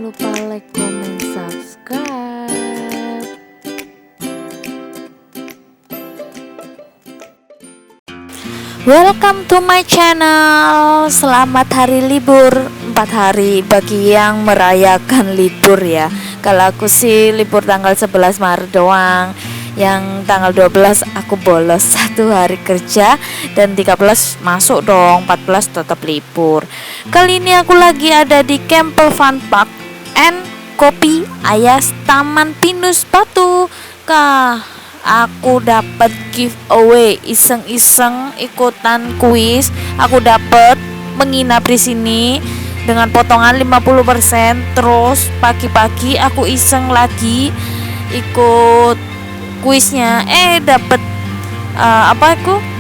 lupa like, comment, subscribe. Welcome to my channel. Selamat hari libur 4 hari bagi yang merayakan libur ya. Kalau aku sih libur tanggal 11 Maret doang. Yang tanggal 12 aku bolos 1 hari kerja, dan 13 masuk dong, 14 tetap libur. Kali ini aku lagi ada di Kempel Fun Park and Kopi Ayas Taman Pinus Batu. Aku dapat giveaway, iseng-iseng ikutan kuis. Aku dapat menginap di sini dengan potongan 50%. Terus pagi-pagi aku iseng lagi ikut kuisnya, dapat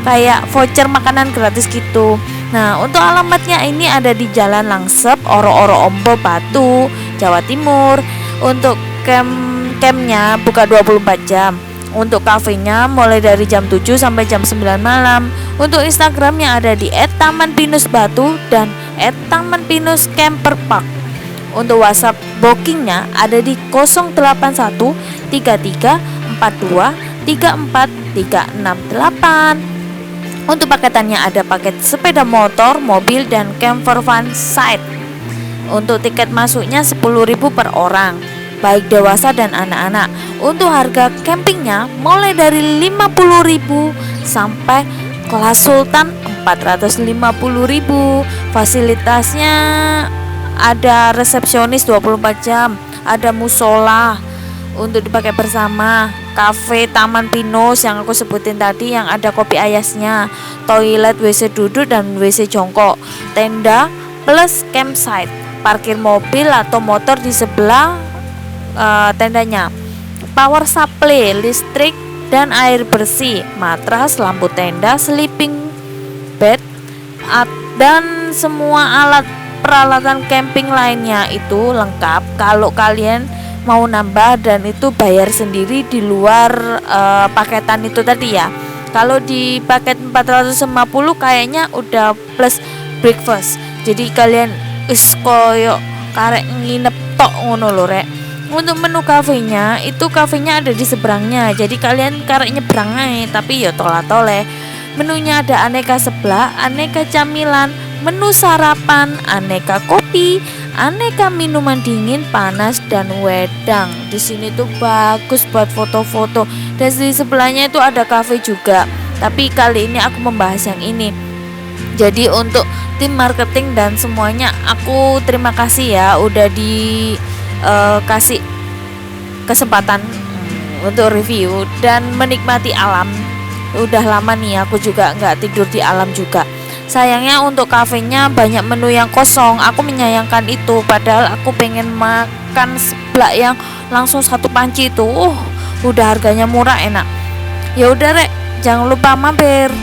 kayak voucher makanan gratis gitu. Nah, untuk alamatnya ini ada di Jalan Langsep, Oro-Oro Ombo, Batu, Jawa Timur. Untuk campnya buka 24 jam. Untuk kafenya mulai dari jam 7 sampai jam 9 malam. Untuk Instagramnya ada di @tamanpinusbatu dan @tamanpinuscamperpark. Untuk WhatsApp bookingnya ada di 081 33 42 34 368. Untuk paketannya ada paket sepeda motor, mobil, dan camper van site. Untuk tiket masuknya 10.000 per orang, baik dewasa dan anak-anak. Untuk harga campingnya mulai dari 50.000 sampai kelas sultan 450.000. Fasilitasnya ada resepsionis 24 jam, ada musola untuk dipakai bersama, kafe Taman Pinus yang aku sebutin tadi yang ada kopi ayasnya, toilet, WC duduk dan WC jongkok, tenda plus campsite, parkir mobil atau motor di sebelah tendanya, power supply, listrik dan air bersih, matras, lampu tenda, sleeping bed, dan semua alat peralatan camping lainnya itu lengkap. Kalau kalian mau nambah, dan itu bayar sendiri di luar paketan itu tadi ya. Kalau di paket 450 kayaknya udah plus breakfast. Jadi kalian koyo karek nginep tok ngono lho rek. Untuk menu kafenya, itu kafenya ada di seberangnya. Jadi kalian karek nyebrang ae, tapi ya tola-tole. Menunya ada aneka seblak, aneka camilan, menu sarapan, aneka kopi, aneka minuman dingin, panas, dan wedang. Di sini tuh bagus buat foto-foto. Dan di sebelahnya itu ada kafe juga. Tapi kali ini aku membahas yang ini. Jadi untuk tim marketing dan semuanya, aku terima kasih ya udah dikasih kesempatan untuk review dan menikmati alam. Udah lama nih aku juga nggak tidur di alam juga. Sayangnya untuk kafenya banyak menu yang kosong. Aku menyayangkan itu, padahal aku pengen makan seblak yang langsung satu panci itu. Udah harganya murah, enak. Ya udah rek, jangan lupa mampir.